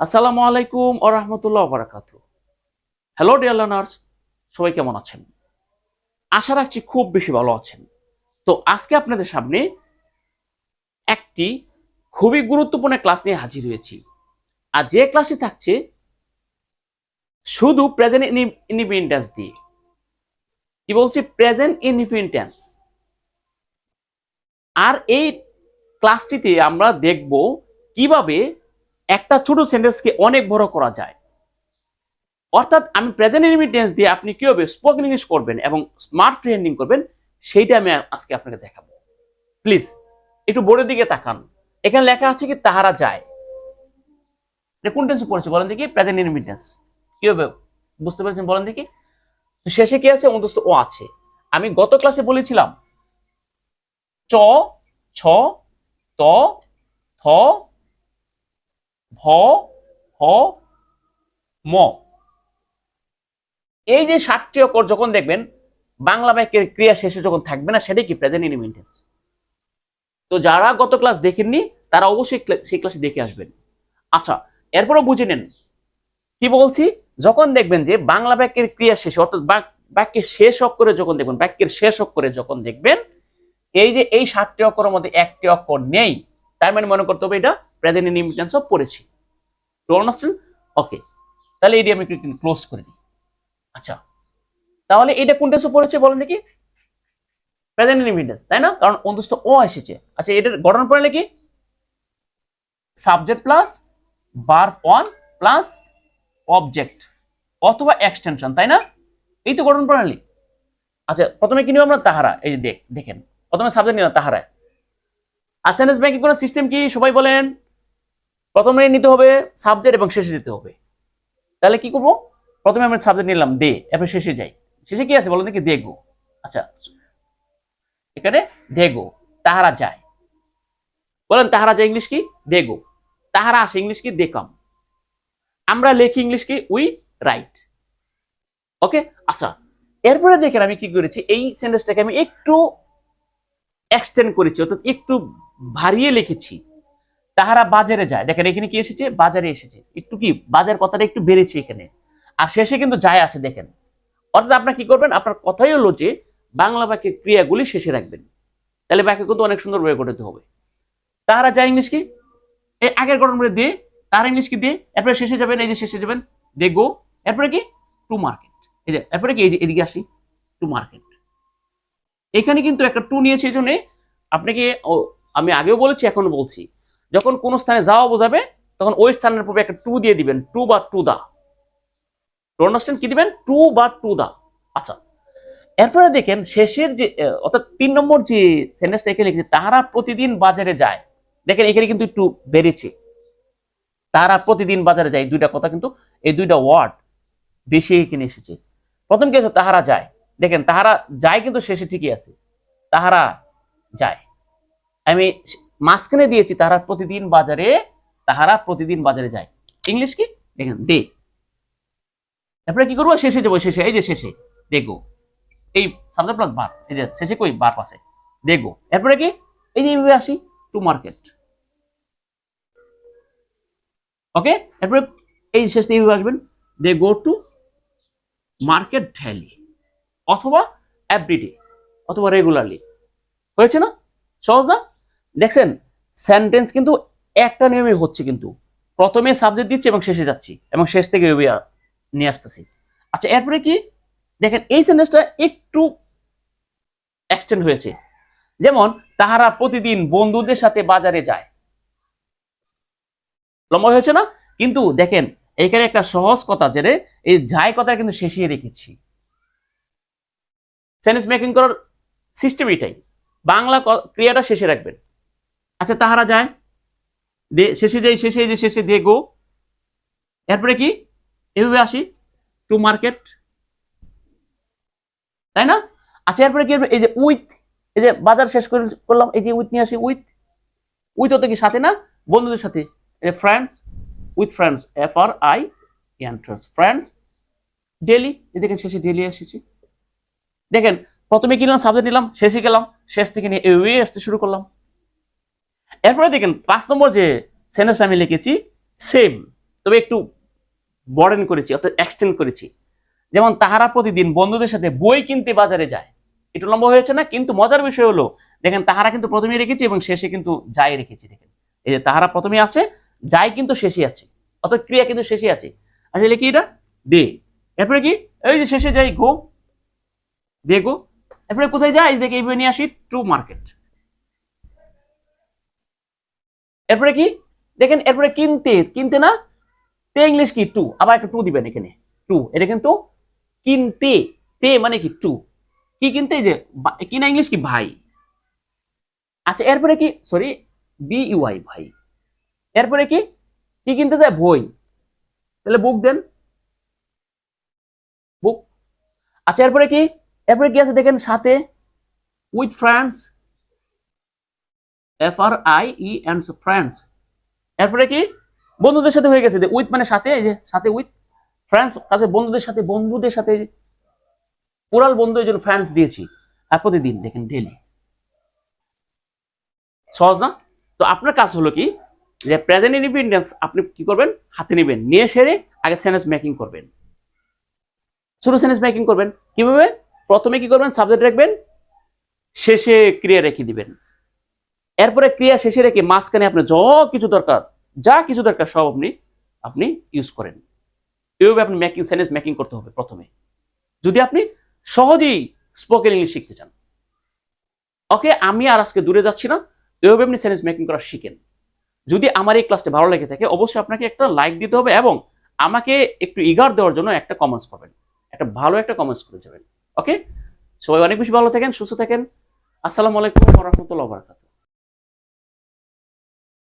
আসসালামু আলাইকুম ওয়া রাহমাতুল্লাহি ওয়া বারাকাতুহু। হ্যালো ডিয়ার লার্নার্স, সবাই কেমন আছেন? আশা রাখছি খুব বেশি ভালো আছেন। তো আজকে আপনাদের সামনে একটি খুবই গুরুত্বপূর্ণ ক্লাস নিয়ে হাজির হয়েছি। আর যে ক্লাসে থাকছে শুধু প্রেজেন্ট ইনডিফিনিট টেন্স দিয়ে। কি বলছি? Present indefinite tense. আর এই ক্লাসটিতে আমরা দেখব কিভাবে একটা ছোট সেন্টেন্সকে অনেক বড় করা যায়। অর্থাৎ আমি প্রেজেন্ট ইনডিফিনিট টেন্স দিয়ে আপনি কিভাবে স্পোকেন ইংলিশ করবেন এবং স্মার্ট ফ্রি হ্যান্ডিং করবেন সেইটা আমি আজকে আপনাকে দেখাবো। প্লিজ একটু বোর্ডের দিকে তাকান। এখানে লেখা আছে কি তাহারা যায়। কোন টেন্সে পড়েছে বলেন দেখি? Present indefinite tense. কিভাবে বুঝতে পেরেছেন বলেন দেখি? তো শেষে কি আছে? অন্তস্থ ও আছে। আমি গত ক্লাসে বলেছিলাম চ, ছ, ত, থ, ভ, হ, ম। এই যে 7টি অক্ষর যখন দেখবেন বাংলা বাক্যের ক্রিয়া শেষে যখন থাকবে না, সেটাই কি প্রেজেন্ট ইনডিফিনিট টেন্স। তো যারা গত ক্লাস দেখেননি তারা অবশ্যই সেই ক্লাসে দেখে আসবেন। আচ্ছা, এরপরও বুঝে নেন কি বলছি। যখন দেখবেন যে বাংলা বাক্যের ক্রিয়া শেষে অর্থাৎ বাক্যের শেষ অক্ষরে যখন দেখবেন, বাক্যের শেষ অক্ষরে যখন দেখবেন এই যে এই 7টি অক্ষরের মধ্যে একটি অক্ষর নেই, তার মানে মনে করতে হবে এটা প্রেজেন্ট ইনডিফিনিট টেন্স পড়েছি। ওকে, তাহলে এটি আমি ক্লোজ করে দিই। আচ্ছা, তাহলে এটা কোন টেন্সে পড়েছে বলেন দেখি? প্রেজেন্ট ইনডিফিনিট টেন্স, তাই না? কারণ অন্তস্থ ও এসেছে। আচ্ছা, এটার গঠন প্রণালী কি? Subject plus verb one plus object অথবা এক্সটেনশন, তাই না? এই তো গঠন প্রণালী। আচ্ছা, প্রথমে কি নিব আমরা? তাহারা। এই যে দেখেন, প্রথমে সাবজেক্ট নিলাম তাহারা। আর সেন্টেন্স মেকিং করার সিস্টেম কি সবাই বলেন? প্রথমে নিতে হবে সাবজেক্ট এবং শেষে যেতে হবে। তাহলে কি করব? প্রথমে আমরা সাবজেক্ট নিলাম দে, এরপর শেষে যাই। শেষে কি আছে বলেন দেখি? দেখো। আচ্ছা, এখানে দেখো তাহারা যায়। বলেন তাহারা যায় ইংলিশ কি? দেখো। তাহারা আসে ইংলিশ কি? দে কাম। আমরা লেখি ইংলিশ কি? We write. ওকে। আচ্ছা, এরপরে দেখেন আমি কি করেছি, এই সেন্টেন্সটাকে আমি একটু এক্সটেন্ড করেছি, অর্থাৎ একটু ভারিয়ে লিখেছি। তাহারা বাজারে যায়। দেখেন এখানে কি এসেছে? বাজারে এসেছে। একটু কি বাজার কথাটা একটু বেড়েছে এখানে। আর শেষে কিন্তু যায় আছে, দেখেন। অর্থাৎ আপনার কি করবেন? আপনার কথাই হলো যে বাংলা বাক্যের ক্রিয়াগুলি শেষে রাখবেন। তাহলে বাক্য কিন্তু অনেক সুন্দরভাবে গঠিত হবে। তাহারা যায় ইংলিশ কি? এই আগের গঠন করে দিয়ে, তাহারা ইংলিশ কি দিয়ে, এরপরে শেষে যাবেন, এই যে শেষে যাবেন দে গো, এরপরে কি? To market. এই যে এরপরে কি? এই যে এদিকে আসি, টু মার্কেট। এখানে কিন্তু একটা টু নিয়েছে, এই জন্য আপনাকে আমি আগেও বলেছি এখনো বলছি, যখন কোন স্থানে যাওয়া বোঝাবে তখন ওই স্থানের পূর্বে একটা টু দিয়ে দিবেন, টু বা টু দা। আন্ডারস্ট্যান্ড? কি দিবেন? টু বা টু দা। আচ্ছা, এরপরে দেখেন শেষের যে অর্থাৎ 3 নম্বর যে সেন্টেন্সটা এখানে লিখেছে, তাহারা প্রতিদিন বাজারে যায়। দেখেন এখানে কিন্তু একটু বেড়েছে, তাহারা প্রতিদিন বাজারে যায়। দুইটা কথা কিন্তু, এই দুইটা ওয়ার্ড বেশি এখানে এসেছে। প্রথম কি আছে? তাহারা যায়। দেখেন তাহারা যায় কিন্তু শেষে ঠিকই আছে, তাহারা যায়। আমি মাঝখানে দিয়েছি তাহারা প্রতিদিন বাজারে, তাহারা প্রতিদিন বাজারে যায়। ইংলিশ কি? দেখেন দে। তারপরে কি করবো? শেষে যাবো, শেষে এই যে শেষে দেখো, এই সাবজেক্ট প্লাস ভার্ব, এই যে শেষে কই ভার্ব আছে, দেখো। এরপরে কি? এই যে এইভাবে আসি, টু মার্কেট। ওকে। এরপরে এই শেষ থেকে এইভাবে আসবেন, দে গো টু মার্কেট ডেইলি অথবা এভরিডে অথবা রেগুলারলি। হয়েছে না? সহজ না? দেখছেন সেন্টেন্স কিন্তু একটা নিয়মে হচ্ছে, কিন্তু প্রথমে সাবজেক্ট দিচ্ছি এবং শেষে যাচ্ছি এবং শেষ থেকে নিয়ে আসতেছি। আচ্ছা, এরপরে কি? দেখেন এই সেন্টেন্সটা একটু এক্সটেন্ড হয়েছে। যেমন তাহারা প্রতিদিন বন্ধুদের সাথে বাজারে যায়। লম্বা হয়েছে না? কিন্তু দেখেন এখানে একটা সহজ কথা, যে এই যায় কথা কিন্তু শেষে রেখেছি। সেন্টেন্স মেকিং করার সিস্টেম এটাই, বাংলা ক্রিয়াটা শেষে রাখবেন। আচ্ছা, তাহারা যায়, শেষে যাই, শেষে যে শেষে দে গো। এরপরে কি? এভাবে আসি, টু মার্কেট, তাই না? আচ্ছা, এরপরে কি? এই যে উইথ, এই যে বাজার শেষ করলাম, এই যে উইথ নিয়ে আসি, উইথ। উইথ হতে কি? সাথে না? বন্ধুদের সাথে, friends, with friends, FRI friends daily. দেখেন শেষে ডেলি এসেছি। দেখেন প্রথমে কি নিলাম? সাবজেক্ট নিলাম, শেষে গেলাম, শেষ থেকে নিয়ে এভাবে আসতে শুরু করলাম। এরপরে দেখেন 5 নম্বর যে সেন্টেন্স আমি লিখেছি, সেম। তবে একটু বর্ডেন করেছি, অর্থাৎ এক্সটেন্ড করেছি। যেমন তাহারা প্রতিদিন বন্ধুদের সাথে বই কিনতে বাজারে যায়, একটু লম্বা হয়েছে না? কিন্তু মজার বিষয় হলো দেখেন তাহারা কিন্তু প্রথমে রেখেছি এবং শেষে কিন্তু যাই রেখেছি। দেখেন এই যে তাহারা প্রথমে আছে, যাই কিন্তু শেষে আছে, অর্থাৎ ক্রিয়া কিন্তু শেষে আছে। আসলে কি এটা? দে। এরপরে কি? এই যে শেষে যাই, গো, দে গো। এরপরে কোথায় যায়? দেখে এইভাবে নিয়ে আসি, টু মার্কেট। এরপরে কি দেখেন? এরপরে কিনতে, কিনতে না, তে ইংলিশ কি? টু। আবার একটা টু দিবেন এখানে, টু। এটা কিন্তু কিনতে, তে মানে কি? টু। কি কিনতে? যে কিনা ইংলিশ কি? ভাই। আচ্ছা এরপরে কি? সরি, বি ইউআই, ভাই। এরপরে কি? কি কিনতে যায়? বই। তাহলে বুক দেন, বুক। আচ্ছা এরপরে কি? এরপরে কি আছে দেখেন? সাথে, with friends, F R I E and friends. এরপরে কি? বন্ধুদের সাথে হয়ে গেছে, যে উইথ মানে সাথে, এই যে সাথে উইথ ফ্রেন্ডস, কাছে বন্ধুদের সাথে, বন্ধুদের সাথে পুরাল বন্ধু, এই জন্য ফ্রেন্ডস দিয়েছি। আর প্রতিদিন দেখেন ডেলি। সহজ না? তো আপনার কাজ হলো কি, যে প্রেজেন্ট ইন্ডিপেন্ডেন্স আপনি কি করবেন? হাতে নেবেন, নিয়ে সেরে আগে সেন্টেন্স মেকিং করবেন, ছোট সেন্টেন্স মেকিং করবেন। কিভাবে? প্রথমে কি করবেন? সাবজেক্ট রাখবেন, শেষে ক্রিয়া রেখে দিবেন। এরপরে ক্রিয়া শেষে রেখে মাঝখানে আপনার যা কিছু দরকার সব আপনি আপনি ইউজ করেন। এইভাবে আপনি মেকিং, সেন্টেন্স মেকিং করতে হবে প্রথমে, যদি আপনি সহজেই স্পোকেন ইংলিশ শিখতে চান। ওকে, আমি আর আজকে দূরে যাচ্ছি না, এইভাবে আপনি সেন্টেন্স মেকিং করা শিখেন। যদি আমার এই ক্লাসটা ভালো লেগে থাকে অবশ্যই আপনাকে একটা লাইক দিতে হবে এবং আমাকে একটু ইগার দেওয়ার জন্য একটা কমেন্টস করবেন, একটা ভালো একটা কমেন্টস করে যাবেন। ওকে, সবাই অনেক বেশি ভালো থাকেন, সুস্থ থাকেন। আসসালামু আলাইকুম ওয়া রাহমাতুল্লাহি ওয়া বারাকাতুহু।